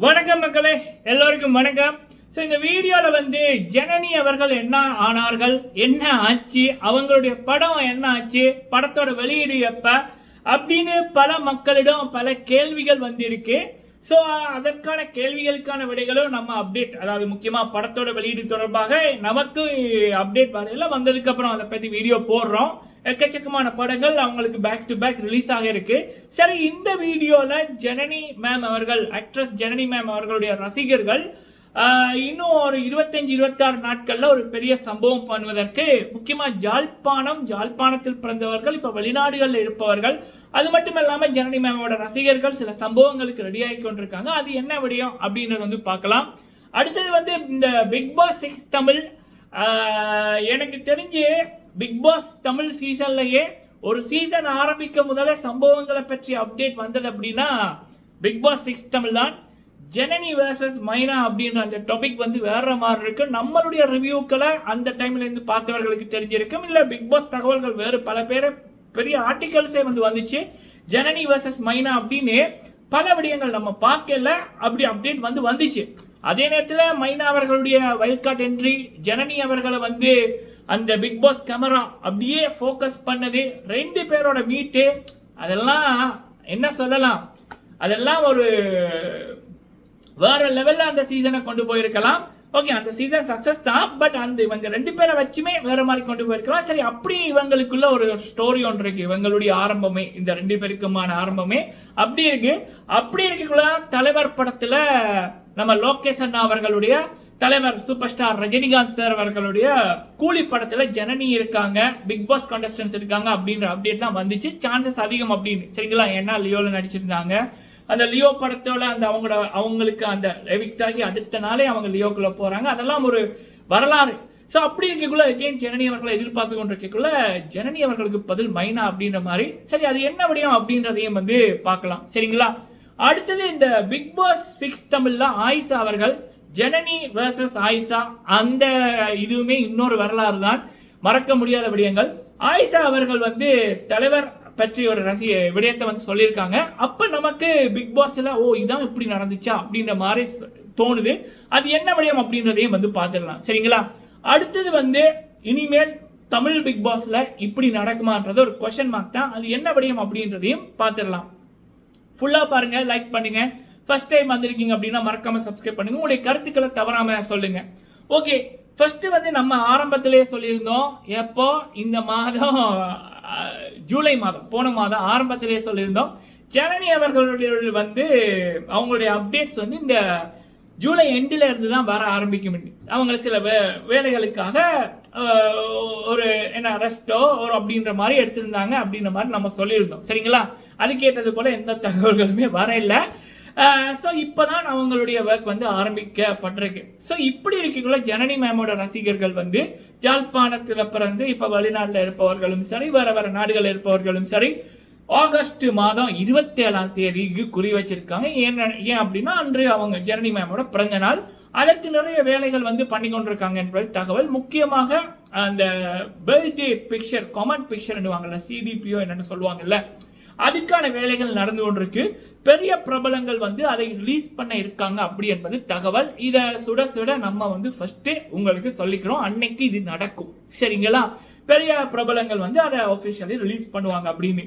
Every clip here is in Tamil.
வணக்கம் மக்களே, எல்லோருக்கும் வணக்கம். ஸோ இந்த வீடியோவில் வந்து ஜனனி அவர்கள் என்ன ஆனார்கள், என்ன ஆச்சு, அவங்களுடைய படம் என்ன ஆச்சு, படத்தோட வெளியீடு எப்போ அப்படின்னு பல மக்களிடம் பல கேள்விகள் வந்திருக்கு. ஸோ அதற்கான கேள்விகளுக்கான விடைகளும் நம்ம அப்டேட், அதாவது முக்கியமாக படத்தோட வெளியீடு தொடர்பாக நமக்கு அப்டேட் வரையில் வந்ததுக்கப்புறம் அதை பற்றி வீடியோ போடுறோம். எக்கச்சக்கமான படங்கள் அவங்களுக்கு பேக் டு பேக் ரிலீஸ் ஆக இருக்கு. சரி, இந்த வீடியோல ஜனனி மேம் அவர்கள், ஆக்ட்ரஸ் ஜனனி மேம் அவர்களுடைய ரசிகர்கள் இன்னும் ஒரு 25-26 நாட்கள்ல ஒரு பெரிய சம்பவம் பண்ணுவதற்கு, முக்கியமா ஜாழ்ப்பாணத்தில் பிறந்தவர்கள் இப்ப வெளிநாடுகளில் இருப்பவர்கள், அது மட்டும் இல்லாம ஜனனி மேமோட ரசிகர்கள் சில சம்பவங்களுக்கு ரெடி ஆகி கொண்டிருக்காங்க. அது என்ன விடயம் அப்படின்றது வந்து பார்க்கலாம். அடுத்தது வந்து இந்த பிக் பாஸ் 6 தமிழ், எனக்கு தெரிஞ்சு பிக் பாஸ் தமிழ் சீசன்லயே ஒரு சீசன் ஆரம்பிக்க முதல்ல சம்பவங்களை பற்றி அப்டேட் வந்தது அப்படின்னா பிக் பாஸ் 6 தமிழ் தான். ஜனனி வர்சஸ் மைனா அப்படின்ற அந்த டாபிக் வந்து வேற மாதிரி இருக்கு. நம்மளுடைய ரிவ்யூக்களை அந்த டைம்ல இருந்து பார்த்தவர்களுக்கு தெரிஞ்சிருக்கும். இல்ல பிக் பாஸ் தகவல்கள் வேறு பல பேரை பெரிய ஆர்டிகல்ஸே வந்து வந்துச்சு. ஜனனி வர்சஸ் மைனா அப்படின்னு பல விடயங்கள் நம்ம பார்க்கல, அப்படி அப்டேட் வந்து வந்துச்சு. அதே நேரத்தில் மைனா அவர்களுடைய வைல்ட் கார்ட் என்ட்ரி, ஜனனி அவர்களை வந்து அந்த பிக் பாஸ் கேமரா அப்படியே ஃபோக்கஸ் பண்ணது, ரெண்டு பேரோட மீட்டு, அதெல்லாம் என்ன சொல்லலாம், அதெல்லாம் ஒரு வேற லெவல்ல அந்த சீசனை கொண்டு போயிருக்கலாம். ஓகே, அந்த சீசன் சக்சஸ் தான், பட் அந்த இவங்க ரெண்டு பேரை வச்சுமே வேற மாதிரி கொண்டு போயிருக்கலாம். சரி, அப்படி இவங்களுக்குள்ள ஒரு ஸ்டோரி ஒன்று இருக்கு. இவங்களுடைய ஆரம்பமே, இந்த ரெண்டு பேருக்குமான ஆரம்பமே அப்படி இருக்கு. அப்படி இருக்கக்குள்ள தலைவர் படத்துல நம்ம லோகேஷ் அண்ணா அவர்களுடைய தலைவர் சூப்பர் ஸ்டார் ரஜினிகாந்த் சார் அவர்களுடைய கூலி படத்துல ஜனனி இருக்காங்க, பிக் பாஸ் கண்டஸ்டன்ஸ் இருக்காங்க அப்படின்ற அப்டேட் தான் வந்துச்சு. சான்சஸ் அதிகம் அப்படின்னு, சரிங்களா? ஏன்னா லியோல நடிச்சிருந்தாங்க. அந்த லியோ படத்தோட அந்த அவங்களுக்கு அந்த எவிக்ட் ஆகி அடுத்த நாளே அவங்க லியோக்குள்ள போறாங்க. அதெல்லாம் ஒரு வரலாறு. ஸோ அப்படி இருக்கக்குள்ள அகெயின் ஜனனி அவர்களை எதிர்பார்த்து கொண்டிருக்கக்குள்ள ஜனனி அவர்களுக்கு பதில் மைனா அப்படின்ற மாதிரி. சரி, அது என்ன விடயம் அப்படின்றதையும் வந்து பார்க்கலாம், சரிங்களா? அடுத்தது இந்த பிக் பாஸ் 6 தமிழ்ல ஆயிஷா அவர்கள், ஜனனி வர்சஸ் ஆயிஷா, அந்த இதுவுமே இன்னொரு வரலாறு தான், மறக்க முடியாத விடயங்கள். ஆயிஷா அவர்கள் வந்து தலைவர் பற்றி ஒரு விடயத்தை வந்து சொல்லியிருக்காங்க. அப்ப நமக்கு பிக் பாஸ்ல இதான் இப்படி நடந்துச்சா அப்படின்ற மாதிரி தோணுது. அது என்ன விடயம் அப்படின்றதையும் வந்து பார்த்துடலாம், சரிங்களா? அடுத்தது வந்து இனிமேல் தமிழ் பிக் பாஸ்ல இப்படி நடக்குமான்றது ஒரு கொஸ்டின் மார்க் தான். அது என்ன விடயம் அப்படின்றதையும் பார்த்துடலாம். ஃபுல்லா பாருங்க, லைக் பண்ணுங்க. ஃபர்ஸ்ட் டைம் வந்திருக்கீங்க அப்படின்னா மறக்காம சப்ஸ்கிரைப் பண்ணுங்க. உங்களுடைய கருத்துக்களை தவறாம சொல்லுங்க. ஓகே, ஃபர்ஸ்ட் வந்து நம்ம ஆரம்பத்திலேயே சொல்லியிருந்தோம், எப்போ இந்த மாதம் ஜூலை மாதம், போன மாதம் ஆரம்பத்திலேயே சொல்லியிருந்தோம், ஜனனி அவர்களுடைய வந்து அவங்களுடைய அப்டேட்ஸ் வந்து இந்த ஜூலை எண்டில் இருந்து தான் வர ஆரம்பிக்கும். அவங்க சில வேலைகளுக்காக ஒரு என்ன ரெஸ்டோ ஒரு அப்படின்ற மாதிரி எடுத்திருந்தாங்க அப்படின்ற மாதிரி நம்ம சொல்லியிருந்தோம், சரிங்களா? அதுக்கேற்றது போல எந்த தகவல்களுமே வர இல்லை. ஸோ இப்போதான் அவங்களுடைய ஒர்க் வந்து ஆரம்பிக்கப்பட்டிருக்கு. ஸோ இப்படி இருக்கக்குள்ள ஜனனி மேமோட ரசிகர்கள் வந்து ஜாழ்ப்பாணத்தில் பிறந்து இப்போ வெளிநாட்டில் இருப்பவர்களும் சரி, வேற நாடுகளில் இருப்பவர்களும் சரி, ஆகஸ்ட் மாதம் 27ஆம் தேதிக்கு குறி வச்சிருக்காங்க. ஏன் அப்படின்னா அன்று அவங்க ஜனனி மேமோட பிறந்த நாள். அதற்கு நிறைய வேலைகள் வந்து பண்ணி கொண்டிருக்காங்க என்பது தகவல். முக்கியமாக அந்த பர்த்டே பிக்சர், காமன் பிக்சர் வாங்கல, சிடிபிஓ என்னன்னு சொல்லுவாங்கல்ல, அதுக்கான வேலைகள் நடந்து கொண்டிருக்கு. பெரிய பிரபலங்கள் வந்து அதை ரிலீஸ் பண்ண இருக்காங்க அப்படி என்பது தகவல். இதை சுட நம்ம வந்து ஃபர்ஸ்ட் உங்களுக்கு சொல்லிக்கிறோம், அன்னைக்கு இது நடக்கும், சரிங்களா? பெரிய பிரபலங்கள் வந்து அதை ஆஃபிஷியலி ரிலீஸ் பண்ணுவாங்க அப்படின்னு.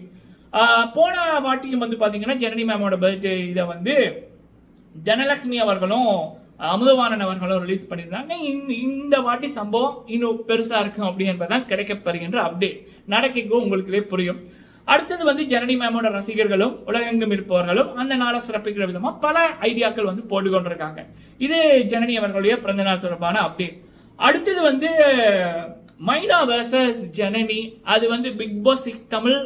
போன வாட்டியும் வந்து பாத்தீங்கன்னா ஜனனி மேமோட பர்த்டே இதை வந்து தனலட்சுமி அவர்களும் அமுதவாணன் அவர்களும் ரிலீஸ் பண்ணியிருந்தாங்க. இந்த வாட்டி சம்பவம் இன்னும் பெருசா இருக்கும் அப்படி என்பதுதான் கிடைக்கப்படுகின்ற அப்டேட். நடக்கும் உங்களுக்குவே புரியும். அடுத்தது வந்து ஜனனி மேமோட ரசிகர்களும் உலகெங்கும் இருப்பவர்களும் அந்த நாளை சிறப்பிக்கிற விதமா பல ஐடியாக்கள் வந்து போட்டுக்கொண்டிருக்காங்க. இது ஜனனி அவர்களுடைய பிறந்த நாள் தொடர்பான அப்டேட். அடுத்தது வந்து மைனா வர்சஸ் ஜனனி, அது வந்து பிக் பாஸ் 6 தமிழ்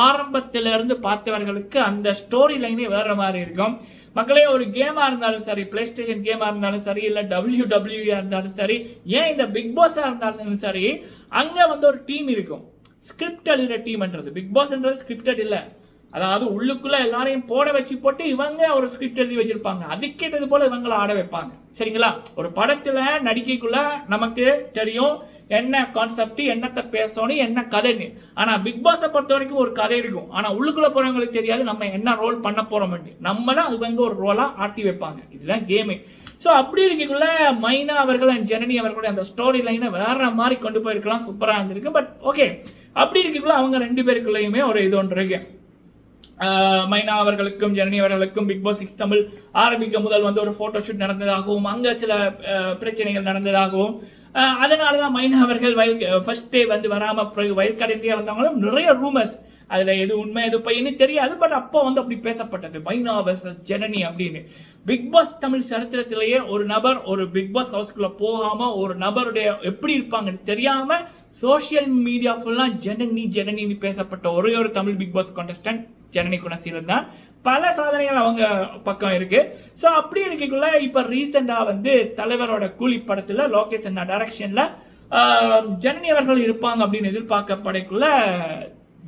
ஆரம்பத்திலிருந்து பார்த்தவர்களுக்கு அந்த ஸ்டோரி லைனே வேற மாதிரி இருக்கும். மக்களே, ஒரு கேமா இருந்தாலும் சரி, பிளே ஸ்டேஷன் கேமா இருந்தாலும் சரி, இல்ல WWE இருந்தாலும் சரி, ஏன் இந்த பிக் பாஸா இருந்தாலும் சரி, அங்க வந்து ஒரு டீம் இருக்கும். ஸ்கிரிப்ட் எழுதுற டீம்ன்றது பிக் பாஸ்ன்றது ஸ்கிரிப்டட் இல்லை. அதாவது உள்ளுக்குள்ள எல்லாரையும் போட்டு இவங்க ஒரு ஸ்கிரிப்ட் எழுதி வச்சிருப்பாங்க. அதுக்கேற்றது போல இவங்களை ஆட வைப்பாங்க, சரிங்களா? ஒரு படத்துல நடிக்கைக்குள்ள நமக்கு தெரியும் என்ன கான்செப்ட், என்னத்தை பேசணும், என்ன கதைன்னு. ஆனா பிக் பாஸை பொறுத்த வரைக்கும் ஒரு கதை இருக்கும், ஆனா உள்ளுக்குள்ள போறவங்களுக்கு தெரியாது நம்ம என்ன ரோல் பண்ண போறோம். நம்ம தான் அது வந்து ஒரு ரோலா ஆட்டி வைப்பாங்க. இதுதான் கேமு. ஸோ அப்படி இருக்கக்குள்ள மைனா அவர்கள் அண்ட் ஜனனி அவர்களுடைய அந்த ஸ்டோரி லைனை வேற மாதிரி கொண்டு போயிருக்கலாம், சூப்பராக இருந்திருக்கு. பட் ஓகே, அப்படி இருக்கக்குள்ள அவங்க 2 பேருக்குள்ளேயுமே ஒரு இது ஒன்று இருக்கு. மைனா அவர்களுக்கும் ஜனனி அவர்களுக்கும் பிக் பாஸ் 6 தமிழ் ஆரம்பிக்க முதல் வந்து ஒரு போட்டோ ஷூட் நடந்ததாகவும் அங்கே சில பிரச்சனைகள் நடந்ததாகவும் அதனாலதான் மைனா அவர்கள் ஃபர்ஸ்ட் டே வந்து வராம வயல் கடைந்தியா வந்தவங்களும் நிறைய ரூமர்ஸ், அதுல எது உண்மை எது பையன்னு தெரியாது. பட் அப்போ வந்து அப்படி பேசப்பட்டது மைனா வெர்சஸ் ஜனனி அப்படின்னு. பிக் பாஸ் தமிழ் சரித்திரத்திலேயே ஒரு நபர் ஒரு பிக் பாஸ் ஹவுஸ்குள்ள போகாம ஒரு நபருடைய எப்படி இருப்பாங்கன்னு தெரியாம சோசியல் மீடியா ஃபுல்லா ஜனனி ஜனனின்னு பேசப்பட்ட ஒரே ஒரு Tamil Bigg Boss contestant Janani Gunaseelan தான். பல சாதனைகள் அவங்க பக்கம் இருக்கு. ஸோ அப்படி இருக்கக்குள்ள இப்ப ரீசெண்டா வந்து தலைவரோட கூலி படத்துல லோகேஷ் அண்ணா டைரக்ஷன்ல ஜனனி அவர்கள் இருப்பாங்க அப்படின்னு எதிர்பார்க்கப்படைக்குள்ள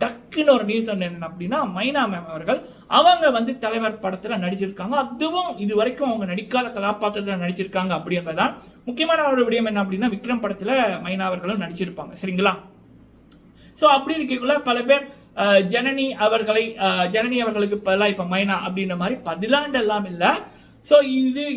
டக்குன்னு ஒரு நியூஸ் என்ன அப்படின்னா மைனா மேம் அவர்கள் அவங்க வந்து தலைவர் படத்துல நடிச்சிருக்காங்க. அதுவும் இது வரைக்கும் அவங்க நடிக்காத கதாபாத்திரத்தில் நடிச்சிருக்காங்க அப்படின்றதான் முக்கியமான ஒரு விடயம். என்ன அப்படின்னா விக்ரம் படத்துல மைனா அவர்களும் நடிச்சிருப்பாங்க, சரிங்களா? ஸோ அப்படி இருக்கக்குள்ள பல பேர் ஜனனி அவர்களுக்கு பதிலாக இப்ப மைனா அப்படின்ற மாதிரி பதிலாண்டு எல்லாம் இல்லை. ஸோ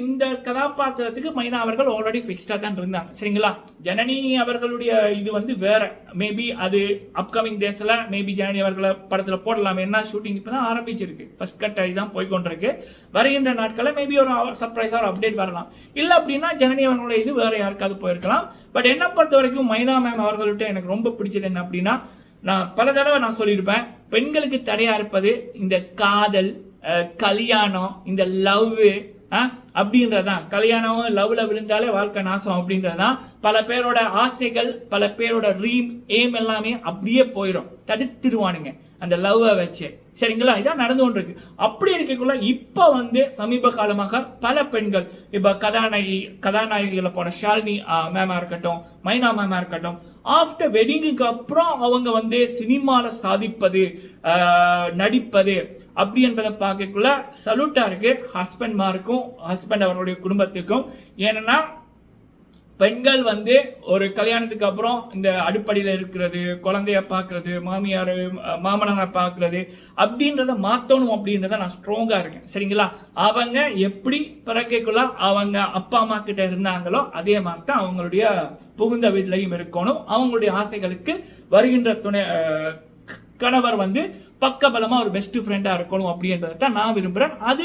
இந்த கதாபாத்திரத்துக்கு மைனா அவர்கள் ஆல்ரெடி ஃபிக்ஸ்டா தான் இருந்தாங்க, சரிங்களா? ஜனனி அவர்களுடைய இது வந்து வேற, மேபி அது அப்கமிங் டேஸ்ல மேபி ஜனனி அவர்களை படத்துல போடலாம். என்ன ஷூட்டிங் இப்பதான் ஆரம்பிச்சிருக்கு, ஃபர்ஸ்ட் கட் தான் போய்கொண்டிருக்கு. வருகின்ற நாட்களில் மேபி ஒரு சர்ப்ரைஸா ஒரு அப்டேட் வரலாம். இல்லை அப்படின்னா ஜனனி அவர்களுடைய இது வேற யாருக்காவது போயிருக்கலாம். பட் என்ன பொறுத்த வரைக்கும் மைனா மேம் அவர்கள்ட்ட எனக்கு ரொம்ப பிடிச்சது என்ன அப்படின்னா, நான் பல தடவை நான் சொல்லியிருப்பேன், பெண்களுக்கு தடையா இருப்பது இந்த காதல், கல்யாணம், இந்த லவ் அப்படின்றதான். கல்யாணம் லவ்ல விழுந்தாலே வாழ்க்கை நாசம் அப்படின்றதான். பல பேரோட ஆசைகள், பல பேரோட ஏம் எல்லாமே அப்படியே போயிடும், தடுத்துருவானுங்க அந்த லவ்வை வச்சு, சரிங்களா? இதான் நடந்து கொண்டு இருக்கு. அப்படி இருக்கக்குள்ள இப்ப வந்து சமீப காலமாக பல பெண்கள் இப்ப கதாநாயகிகளை போன ஷாலினி மேமா இருக்கட்டும், மைனா மேமா இருக்கட்டும், ஆஃப்டர் வெட்டிங்குக்கு அப்புறம் அவங்க வந்து சினிமால சாதிப்பது, நடிப்பது அப்படி என்பதை பார்க்கக்குள்ள சல்யூட்டா இருக்கு ஹஸ்பண்ட் அவருடைய குடும்பத்துக்கும். ஏன்னா பெண்கள் வந்து ஒரு கல்யாணத்துக்கு அப்புறம் இந்த அடிப்படையில் இருக்கிறது, குழந்தைய பார்க்கறது, மாமனாரை பார்க்கறது அப்படின்றத மாற்றணும் அப்படின்றத நான் ஸ்ட்ராங்கா இருக்கேன், சரிங்களா? அவங்க எப்படி பிறக்கைக்குள்ள அவங்க அப்பா அம்மா கிட்ட இருந்தாங்களோ அதே மாதிரி தான் அவங்களுடைய புகுந்த வீட்லையும் இருக்கணும். அவங்களுடைய ஆசைகளுக்கு வருகின்ற கணவர் வந்து பக்கபலமா ஒரு பெஸ்ட் ஃப்ரெண்டா இருக்கணும் அப்படின்றத நான் விரும்புறேன். அது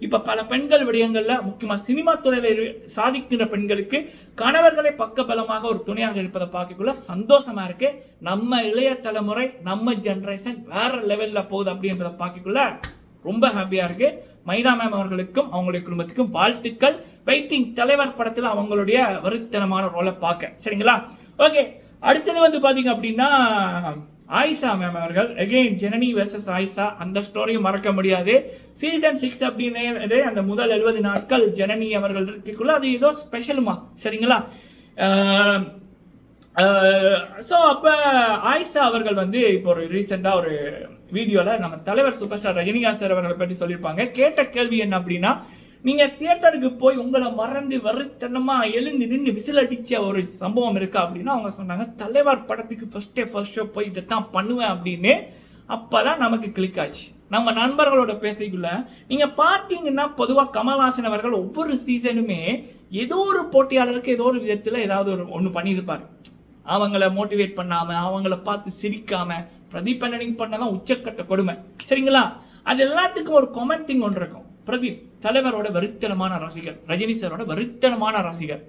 இப்ப பல பெண்கள் விடயங்கள்ல முக்கியமா சினிமா துறையில சாதிக்கின்ற பெண்களுக்கு கணவர்களை பக்கபலமாக ஒரு துணையாக இருப்பதை பார்க்கக்குள்ள சந்தோஷமா இருக்கு. நம்ம இளைய தலைமுறை, நம்ம ஜெனரேஷன் வேற லெவல்ல போகுது அப்படின்றத பார்க்கக்குள்ள ரொம்ப ஹாப்பியா இருக்கு. மைனா மேம் அவர்களுக்கும் அவங்களுடைய குடும்பத்துக்கும் வாழ்த்துக்கள். வெயிட்டிங் தலைவர் படத்துல அவங்களுடைய வருத்தனமான ரோலை பார்க்க, சரிங்களா? ஓகே, அடுத்தது வந்து பாத்தீங்க அப்படின்னா ஆயிஷா மேம் அவர்கள் அகைன் ஜனனி வெர்சஸ் ஆயிஷா, அந்த ஸ்டோரியும் மறக்க முடியாது. சீசன் 6 அப்படின்னு அந்த முதல் 70 நாட்கள் ஜனனி அவர்கள் இருக்குள்ள அது ஏதோ ஸ்பெஷலுமா, சரிங்களா? ஸோ அப்போ ஆயிஷா அவர்கள் வந்து இப்போ ஒரு ரீசெண்டாக ஒரு வீடியோவில் நம்ம தலைவர் சூப்பர் ஸ்டார் ரஜினிகாந்த் சார் அவர்களை பற்றி சொல்லியிருப்பாங்க. கேட்ட கேள்வி என்ன அப்படின்னா, நீங்கள் தியேட்டருக்கு போய் உங்களை மறந்து வருத்தனமாக எழுந்து நின்று விசில் அடித்த ஒரு சம்பவம் இருக்கா அப்படின்னா அவங்க சொன்னாங்க, தலைவர் படத்துக்கு ஃபர்ஸ்ட் ஷோ போய் இதைத்தான் பண்ணுவேன் அப்படின்னு. அப்போ தான் நமக்கு கிளிக் ஆச்சு. நம்ம நண்பர்களோட பேசிக்குள்ள நீங்கள் பார்த்தீங்கன்னா பொதுவாக கமல்ஹாசன் அவர்கள் ஒவ்வொரு சீசனுமே ஏதோ ஒரு போட்டியாளருக்கு ஏதோ ஒரு விதத்தில் ஏதாவது ஒன்று பண்ணியிருப்பார். அவங்கள மோட்டிவேட் பண்ணாம, அவங்கள பார்த்து சிரிக்காம, பிரதீப் அண்ணனிக்கு பண்ணதான் உச்சக்கட்ட கொடுமை, சரிங்களா? அது எல்லாத்துக்கும் ஒரு காமன் திங் ஒன்று இருக்கும். பிரதீப் தலைவரோட வருத்தனமான ரசிகர், ரஜினி சாரோட வருத்தனமான ரசிகர்,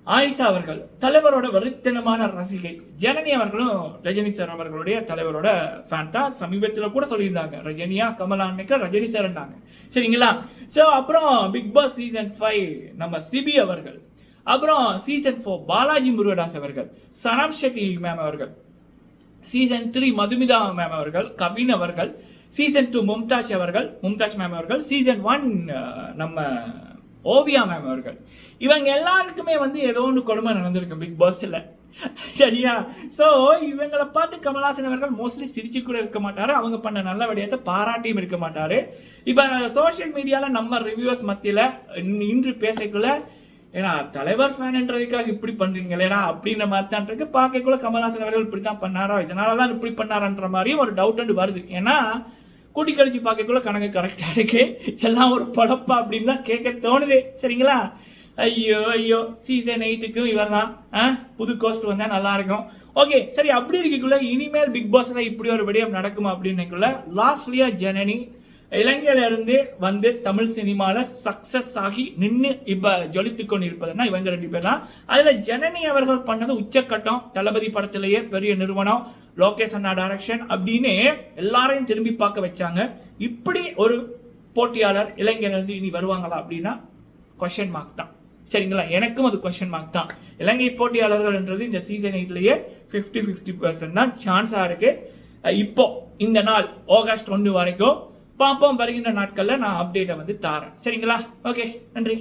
ஆயிஷா அவர்கள் தலைவரோட வருத்தனமான ரசிகை, ஜனனி அவர்களும் ரஜினி சார் அவர்களுடைய தலைவரோட ஃபேன் தான். சமீபத்தில் கூட சொல்லியிருந்தாங்க ரஜினியா கமலான்னைக்கு ரஜினி சார்ண்டாங்க, சரிங்களா? ஸோ அப்புறம் பிக் பாஸ் சீசன் 5 நம்ம சிபி அவர்கள், அப்புறம் சீசன் 4 பாலாஜி முருகதாஸ் அவர்கள், சனம் ஷெட்டி மேம் அவர்கள், சீசன் 3 மதுமிதா மேம் அவர்கள், கவின் அவர்கள், சீசன் 2 மும்தாஜ் மேம் அவர்கள், சீசன் 1 நம்ம ஓவியா மேம் அவர்கள். இவங்க எல்லாருக்குமே வந்து ஏதோ ஒன்று கொடுமை நடந்திருக்கு பிக் பாஸ்ல, சரியா? ஸோ இவங்களை பார்த்து கமல்ஹாசன் அவர்கள் மோஸ்ட்லி சிரிச்சு கூட இருக்க மாட்டாரு, அவங்க பண்ண நல்ல விடயத்தை பாராட்டியும் இருக்க மாட்டாரு. இப்போ சோசியல் மீடியால நம்ம ரிவ்யூஸ் மத்தியில இன்று பேசக்குள்ள ஏன்னா தலைவர் ஃபேன்ன்றதுக்காக இப்படி பண்றீங்களேடா அப்படின்ற மாதிரி தான் இருக்கு. பார்க்கக்குள்ள கமல்ஹாசன் அவர்கள் இப்படி தான் பண்ணாரா, இதனாலதான் இப்படி பண்ணாரான்ற மாதிரியும் ஒரு டவுட் வருது. ஏன்னா கூட்டி கழிச்சு பார்க்கக்குள்ள கணக்கு கரெக்டா இருக்கு, எல்லாம் ஒரு படப்பா அப்படின்னு தான் கேட்க தோணுது. சரிங்களா? ஐயோ ஐயோ, சீசன் 8க்கும் இவர் தான் புது கோஸ்ட் வந்தா நல்லா இருக்கும். ஓகே சரி, அப்படி இருக்கக்குள்ள இனிமேல் பிக் பாஸ்ல இப்படி ஒரு விடயம் நடக்குமா அப்படின்னுக்குள்ள லாஸ்ட்லியா ஜனனி இலங்கையில இருந்து வந்து தமிழ் சினிமால சக்சஸ் ஆகி நின்று இப்ப ஜொலித்து கொண்டு இருப்பதுன்னா இவங்க 2 பேர் தான். அதுல ஜனனி அவர்கள் பண்ணது உச்சக்கட்டம். தளபதி படத்திலேயே பெரிய நிறுவனம், லோகேஷ் அண்ணா டைரக்ஷன் அப்படின்னு எல்லாரையும் திரும்பி பார்க்க வச்சாங்க. இப்படி ஒரு போட்டியாளர் இலங்கையில இருந்து இனி வருவாங்களா அப்படின்னா கொஸ்டின் மார்க் தான். சரிங்களா? எனக்கும் அது கொஸ்டின் மார்க் தான். இலங்கை போட்டியாளர்கள்ன்றது இந்த சீசன் 8லயே 50-50% தான் சான்ஸா இருக்கு. இப்போ இந்த நாள் ஆகஸ்ட் 1 வரைக்கும் பார்ப்போம். வருகின்ற நாட்கள்ல நான் அப்டேட்டை வந்து தாரேன். சரிங்களா? ஓகே, நன்றி.